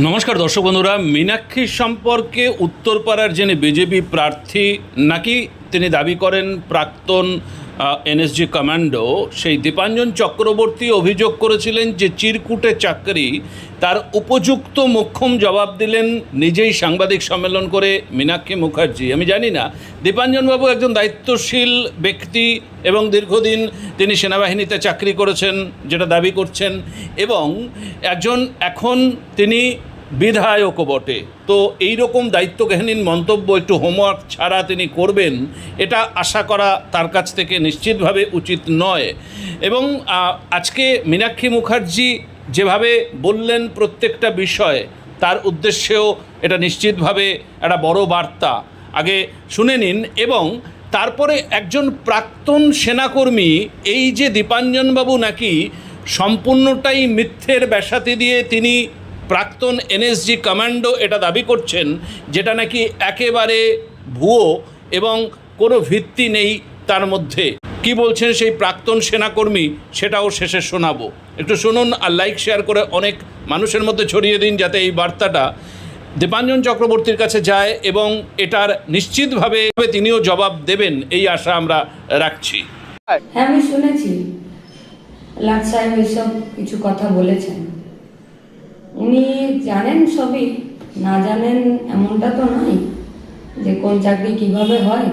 নমস্কার দর্শক বন্ধুরা, মীনাক্ষী সম্পর্কে উত্তরপাড়ার যিনি বিজেপি প্রার্থী নাকি তিনি দাবি করেন প্রাক্তন এনএসজি কমান্ডো, সেই দীপাঞ্জন চক্রবর্তী অভিযোগ করেছিলেন যে চিরকুটে চাকরি, তার উপযুক্ত মোক্ষম জবাব দিলেন নিজেই সাংবাদিক সম্মেলন করে মীনাক্ষী মুখার্জি। আমি জানি না দীপাঞ্জনবাবু একজন দায়িত্বশীল ব্যক্তি এবং দীর্ঘদিন তিনি সেনাবাহিনীতে চাকরি করেছেন যেটা দাবি করছেন, এবং এখন তিনি বিধায়কও বটে। তো এই রকম দায়িত্বজ্ঞানহীন মন্তব্য একটু হোমওয়ার্ক ছাড়া তিনি করবেন, এটা আশা করা তার কাছ থেকে নিশ্চিতভাবে উচিত নয়। এবং আজকে মীনাক্ষী মুখার্জি যেভাবে বললেন প্রত্যেকটা বিষয়, তার উদ্দেশ্যেও এটা নিশ্চিতভাবে একটা বড় বার্তা। আগে শুনে নিন। এবং তারপরে একজন প্রাক্তন সেনাকর্মী, এই যে দীপাঞ্জনবাবু নাকি সম্পূর্ণটাই মিথ্যের ব্যাসাতি দিয়ে তিনি প্রাক্তন এনএসজি কমান্ডো এটা দাবি করছেন, যেটা নাকি একেবারে ভুয়ো এবং কোনো ভিত্তি নেই তার মধ্যে। কি বলছেন সেই প্রাক্তন সেনাকর্মী, সেটাও শেষে শোনাবো। একটু শুনুন আর লাইক শেয়ার করে অনেক মানুষের মধ্যে ছড়িয়ে দিন, যাতে এই বার্তাটা দীপাঞ্জন চক্রবর্তীর কাছে যায় এবং এটার নিশ্চিতভাবে তিনিও জবাব দেবেন, এই আশা আমরা রাখছি। হ্যাঁ, আমি শুনেছি লাট সাহেব এসব কিছু কথা বলেছেন। উনি জানেন সবই, না জানেন এমনটা তো নয় যে কোন চাকরি কিভাবে হয়।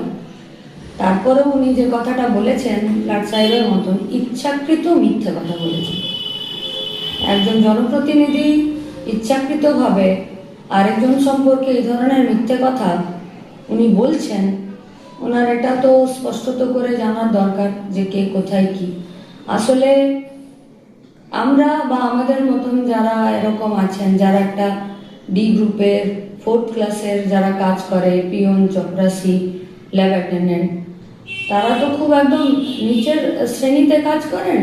তারপরেও উনি যে কথাটা বলেছেন লাট সাহেবের মতন ইচ্ছাকৃত মিথ্যে কথা বলেছেন। একজন জনপ্রতিনিধি ইচ্ছাকৃতভাবে আরেকজন সম্পর্কে এই ধরনের মিথ্যে কথা উনি বলছেন, ওনার এটা তো স্পষ্টত করে জানার দরকার যে কে কোথায় কি। আসলে আমরা বা আমাদের মতন যারা এরকম আছেন, যারা একটা ডি গ্রুপের 4th ক্লাসের যারা কাজ করে, পিয়ন, চপরাসি, ল্যাব অ্যাটেন্ডেন্ট, তারা তো খুব একদম নিচের শ্রেণীতে কাজ করেন।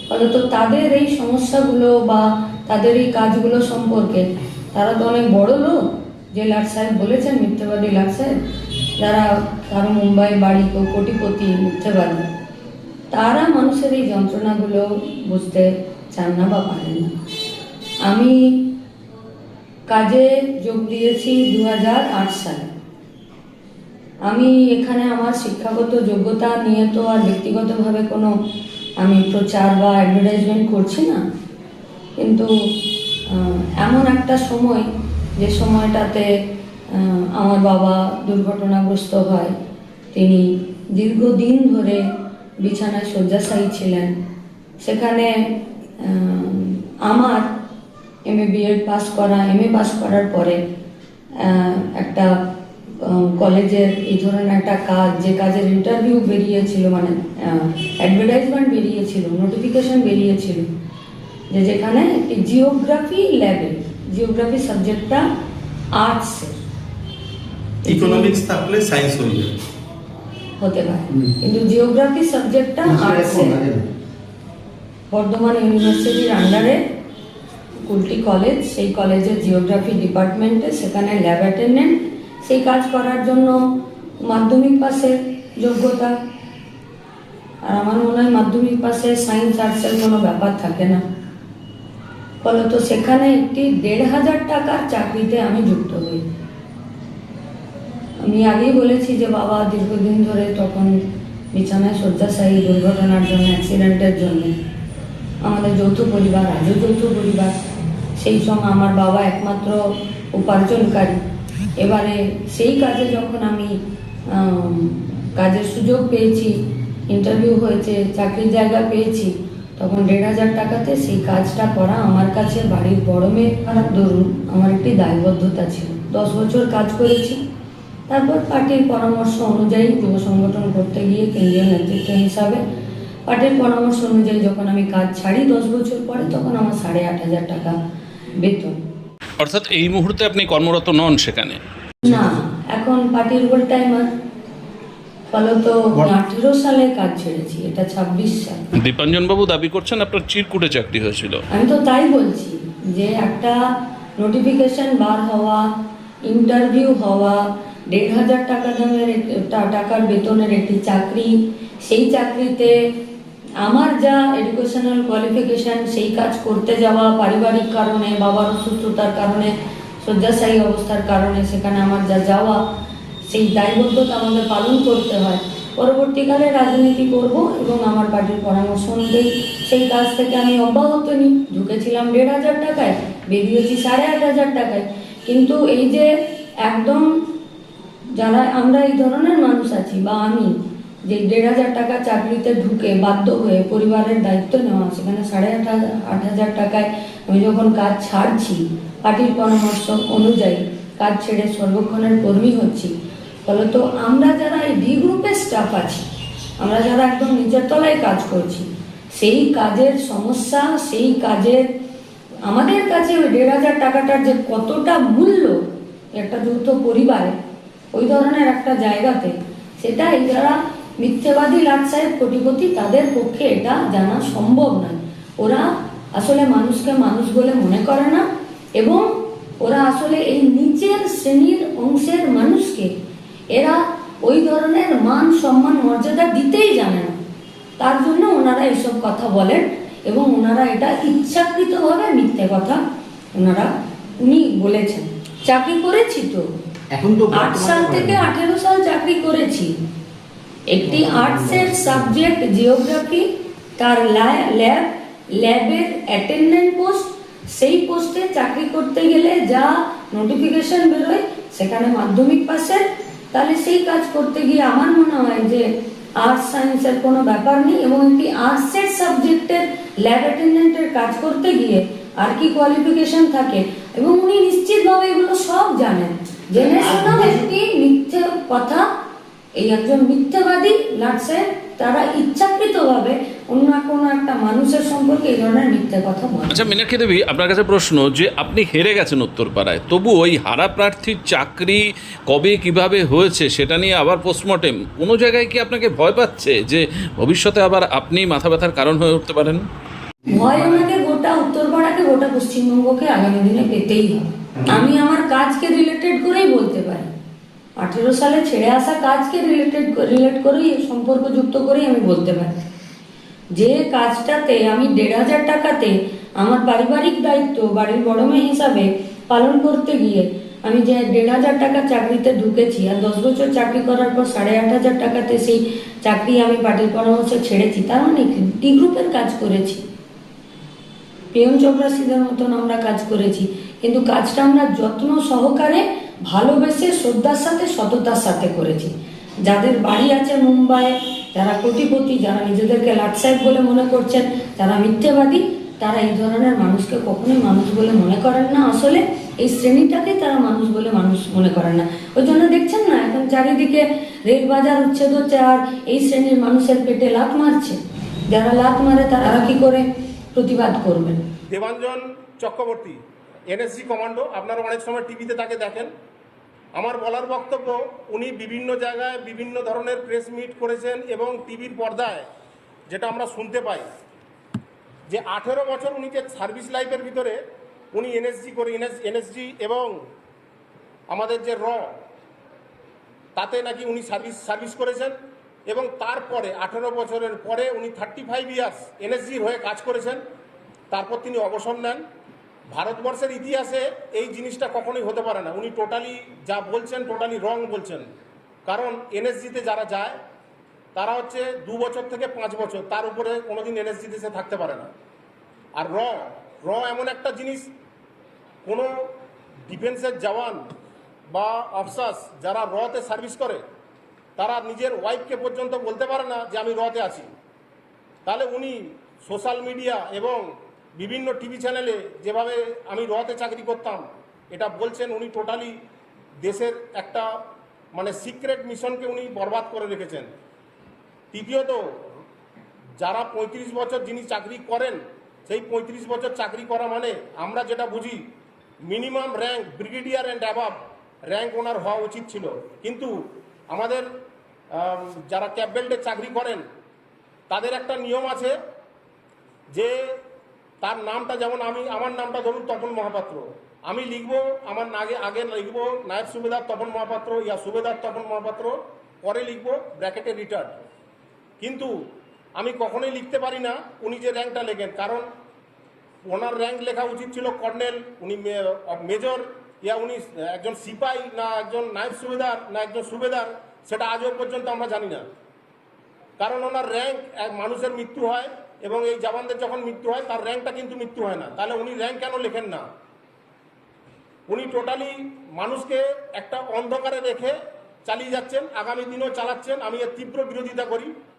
ফলে তো তাদের এই সমস্যাগুলো বা তাদের এই কাজগুলো সম্পর্কে তারা তো অনেক বড় লোক। যে লাট সাহেব বলেছেন মিথ্যাবাদী লাট সাহেব, যারা কারো মুম্বাই বাড়ি, কেউ কোটিপতি, মিথ্যাবাদী, তারা মানুষের এই যন্ত্রণাগুলো বুঝতে চান না বা পারেন না। আমি কাজে যোগ দিয়েছি 2008 সালে। আমি এখানে আমার শিক্ষাগত যোগ্যতা নিয়ে তো আর ব্যক্তিগতভাবে কোনো আমি প্রচার বা অ্যাডভার্টাইজমেন্ট করছি না, কিন্তু এমন একটা সময়, যে সময়টাতে আমার বাবা দুর্ঘটনাগ্রস্ত হয়, তিনি দীর্ঘদিন ধরে বিছানায় শয্যাশায়ী ছিলেন। সেখানে আমার এমএ পাস করার পরে একটা কলেজের এই ধরনের একটা কাজ, যে কাজের ইন্টারভিউ বেরিয়েছিল, মানে অ্যাডভার্টাইজমেন্ট বেরিয়েছিল, নোটিফিকেশন বেরিয়েছিল, যেখানে একটি জিওগ্রাফি ল্যাবে, জিওগ্রাফি সাবজেক্টটা আর্টসের, ইকোনমিক্স থাকলে সায়েন্স হতে পারে, কিন্তু জিওগ্রাফি সাবজেক্টটা আর্টসের, বর্ধমান ইউনিভার্সিটির আন্ডারে কুলটি কলেজ, সেই কলেজের জিওগ্রাফি ডিপার্টমেন্টে, সেখানে ল্যাব অ্যাটেন্ডেন্ট, সেই কাজ করার জন্য মাধ্যমিক পাসের যোগ্যতা। আর আমার মনে হয় মাধ্যমিক পাশে সায়েন্স আর্টসের কোনো ব্যাপার থাকে না। ফলত সেখানে একটি 1,500 টাকার চাকরিতে আমি যুক্ত হই। আমি আগেই বলেছি যে বাবা দীর্ঘদিন ধরে তখন বিছানায় শয্যাশায়ী, দুর্ঘটনার জন্য, অ্যাক্সিডেন্টের জন্য। আমাদের যৌথ পরিবার, আজও যৌথ পরিবার। সেই সময় আমার বাবা একমাত্র উপার্জনকারী। এবারে সেই কাজে যখন আমি কাজের সুযোগ পেয়েছি, ইন্টারভিউ হয়েছে, চাকরির জায়গা পেয়েছি, তখন 1,500 টাকাতে সেই কাজটা করা আমার কাছে বাড়ির বড় মেয়ে করার দরুন আমার একটি দায়বদ্ধতা ছিল। 10 বছর কাজ করেছি। তারপর পার্টির পরামর্শ অনুযায়ী যুব সংগঠন করতে গিয়ে কেন্দ্রীয় নেতৃত্ব হিসাবে পার্টির পরামর্শ অনুযায়ী যখন আমি কাজ ছাড়ি 10 বছর পরে, তখন আমার 8,500 টাকা বেতন। অর্থাৎ এই মুহূর্তে আপনি কর্মরত নন সেখানে? না, এখন পার্টির ফুল টাইমার। ফলত 18 সালে কাজ ছেড়েছি, এটা 26 সাল। দীপাঞ্জনবাবু দাবি করছেন আপনার চিরকুটে চাকরি হয়েছিল। আমি তো তাই বলছি যে একটা নোটিফিকেশন বার হওয়া, ইন্টারভিউ হওয়া, 1,500 টাকা দামের টাকার বেতনের একটি চাকরি, সেই চাকরিতে আমার যা এডুকেশনাল কোয়ালিফিকেশন সেই কাজ করতে যাওয়া, পারিবারিক কারণে, বাবার অসুস্থতার কারণে, শয্যাশায়ী অবস্থার কারণে সেখানে আমার যা যাওয়া, সেই দায়বদ্ধতা আমাদের পালন করতে হয়। পরবর্তীকালে রাজনীতি করব এবং আমার পার্টির পরামর্শ অনুযায়ী সেই কাজ থেকে আমি অব্যাহত নিই। ঢুকেছিলাম 1,500 টাকায়, বেরিয়েছি 8,500 টাকায়। কিন্তু এই যে একদম যারা আমরা এই ধরনের মানুষ আছি বা আমি, যে 1,500 টাকা চাকরিতে ঢুকে বাধ্য হয়ে পরিবারের দায়িত্ব নেওয়া, সেখানে 8,500 টাকায় আমি যখন কাজ ছাড়ছি, পার্টির পরামর্শ অনুযায়ী কাজ ছেড়ে সর্বক্ষণের কর্মী হচ্ছি, ফলে তো আমরা যারা এই ডি গ্রুপের স্টাফ আছি, আমরা যারা একদম নিচের তলায় কাজ করছি, সেই কাজের সমস্যা, সেই কাজের আমাদের কাছে ওই 1,500 টাকাটার যে কতটা মূল্য একটা যৌথ পরিবারে, ওই ধরনের একটা জায়গাতে, সেটা এই যারা মিথ্যেবাদী লাট সাহেব কোটিপতি তাদের পক্ষে এটা জানা সম্ভব নয়। ওরা আসলে মানুষকে মানুষ বলে মনে করে না, এবং ওরা আসলে এই নিচের শ্রেণীর অংশের মানুষকে এরা ওই ধরনের মান সম্মান মর্যাদা দিতেই জানে না। তার জন্য ওনারা এইসব কথা বলেন, এবং ওনারা এটা ইচ্ছাকৃতভাবে মিথ্যে কথা উনি বলেছেন। চাকরি করেছি তো, এখন তো 8 সাল থেকে 18 সাল চাকরি করেছি। একটি আর্টসের সাবজেক্ট জিওগ্রাফি, তার ল্যাবের অ্যাটেন্ডেন্ট পোস্ট, সেই পোস্টে চাকরি করতে গেলে যা নোটিফিকেশন বেরোয় সেখানে মাধ্যমিক পাশের, তাহলে সেই কাজ করতে গিয়ে আমার মনে হয় যে আর্টস সায়েন্সের কোনো ব্যাপার নেই। এবং একটি আর্টসের সাবজেক্টের ল্যাব অ্যাটেন্ডেন্টের কাজ করতে গিয়ে আর কি কোয়ালিফিকেশন থাকে, এবং উনি নিশ্চিতভাবে এগুলো সব জানেন। জেনে শুনেও একটি মিথ্যে কথা, এই একজন মিথ্যাবাদী লাটসে তারা ইচ্ছাকৃতভাবে অন্য কোনো একটা মানুষের সম্পর্কে এই ধরনের মিথ্যে কথা বলে। আচ্ছা মীনাক্ষী দেবী, আপনার কাছে প্রশ্ন, যে আপনি হেরে গেছেন উত্তরপাড়ায়, তবু ওই হারা প্রার্থীর চাকরি কবে কিভাবে হয়েছে সেটা নিয়ে আবার পোস্টমর্টেম, কোনো জায়গায় কি আপনাকে ভয় পাচ্ছে যে ভবিষ্যতে আবার আপনি মাথা ব্যথার কারণ হয়ে উঠতে পারেন? ভয় ওনাকে গোটা উত্তরপাড়াকে, গোটা পশ্চিমবঙ্গকে আগামী দিনে পেতেই হবে। আমি আমার কাজকে রিলেটেড করেই বলতে পারি, 18 সালে ছেড়ে আসা কাজকে রিলেট করেই, সম্পর্ক যুক্ত করেই আমি বলতে পারি যে কাজটাতে আমি 1,500 টাকাতে আমার পারিবারিক দায়িত্ব বাড়ির বড় মেয়ে হিসাবে পালন করতে গিয়ে আমি যে 1,500 টাকা চাকরিতে ঢুকেছি, আর 10 বছর চাকরি করার পর 8,500 টাকাতে সেই চাকরি আমি পার্টির পরামর্শে ছেড়েছি, তার মানে ডি গ্রুপের কাজ করেছি, পিয়ন চপরাসিদের মতন আমরা কাজ করেছি। কিন্তু কাজটা আমরা যত্ন সহকারে, ভালোবেসে, শ্রদ্ধার সাথে, সততার সাথে করেছি। যাদের বাড়ি আছে মুম্বাইয়ে, যারা কোটিপতি, যারা নিজেদেরকে লাট সাহেব বলে মনে করছেন, যারা মিথ্যেবাদী, তারা এই ধরনের মানুষকে কখনোই মানুষ বলে মনে করেন না। আসলে এই শ্রেণীটাকে তারা মানুষ বলে মানুষ মনে করেন না। ওই জন্য দেখছেন না এখন চারিদিকে রেল বাজার উচ্ছেদ হচ্ছে, আর এই শ্রেণীর মানুষের পেটে লাত মারছে। যারা লাত মারে তারা কি করে প্রতিবাদ করবেন? দেবাঞ্জন চক্রবর্তী, এনএসজি কমান্ডো, আপনারা অনেক সময় টিভিতে তাকে দেখেন। আমার বলার বক্তব্য, উনি বিভিন্ন জায়গায় বিভিন্ন ধরনের প্রেস মিট করেছেন, এবং টিভির পর্দায় যেটা আমরা শুনতে পাই যে 18 বছর উনি যে সার্ভিস লাইফের ভিতরে উনি এনএসজি এবং আমাদের যে তাতে নাকি উনি সার্ভিস করেছেন, এবং তারপরে 18 বছরের পরে উনি 35 ইয়ার্স এনএসজির হয়ে কাজ করেছেন। তারপর তিনি অবসর নেন। ভারতবর্ষের ইতিহাসে এই জিনিসটা কখনোই হতে পারে না। উনি টোটালি যা বলছেন টোটালি রং বলছেন, কারণ এনএসজিতে যারা যায় তারা হচ্ছে 2 বছর থেকে 5 বছর, তার উপরে কোনোদিন এনএসজিতে সে থাকতে পারে না। আর র এমন একটা জিনিস, কোনো ডিফেন্সের জওয়ান বা অফিসার্স যারা রতে সার্ভিস করে তারা নিজের ওয়াইফকে পর্যন্ত বলতে পারে না যে আমি রতে আছি। তাহলে উনি সোশ্যাল মিডিয়া এবং বিভিন্ন টিভি চ্যানেলে যেভাবে আমি রতে চাকরি করতাম এটা বলছেন, উনি টোটালি দেশের একটা মানে সিক্রেট মিশনকে উনি বরবাদ করে রেখেছেন। তৃতীয়ত, যারা 35 বছর যিনি চাকরি করেন, সেই 35 বছর চাকরি করা মানে আমরা যেটা বুঝি minimum rank brigadier and above rank ওনার হওয়া উচিত ছিল। কিন্তু আমাদের যারা ক্যাপ বেল্টে চাকরি করেন তাদের একটা নিয়ম আছে যে তার নামটা, যেমন আমার নামটা ধরুন তপন মহাপাত্র, আমি লিখবো আমার আগে লিখবো নায়েব সুবেদার তপন মহাপাত্র ইয়া সুবেদার তপন মহাপাত্র, পরে লিখবো ব্র্যাকেটে রিটায়ার্ড। কিন্তু আমি কখনোই লিখতে পারি না উনি যে র্যাঙ্কটা লেখেন, কারণ ওনার র্যাঙ্ক লেখা উচিত ছিল কর্নেল, উনি মেজর, ইয়া উনি একজন সিপাই না একজন নায়েব সুবেদার না একজন সুবেদার, সেটা আজও পর্যন্ত আমরা জানি না। কারণ ওনার র্যাঙ্ক, মানুষের মৃত্যু হয় এবং এই জওয়ানদের যখন মৃত্যু হয় তার র্যাঙ্কটা কিন্তু মৃত্যু হয় না, তাহলে উনি র্যাঙ্ক কেন লেখেন না? উনি টোটালি মানুষকে একটা অন্ধকারে রেখে চালিয়ে যাচ্ছেন, আগামী দিনেও চালাচ্ছেন। আমি এর তীব্র বিরোধিতা করি।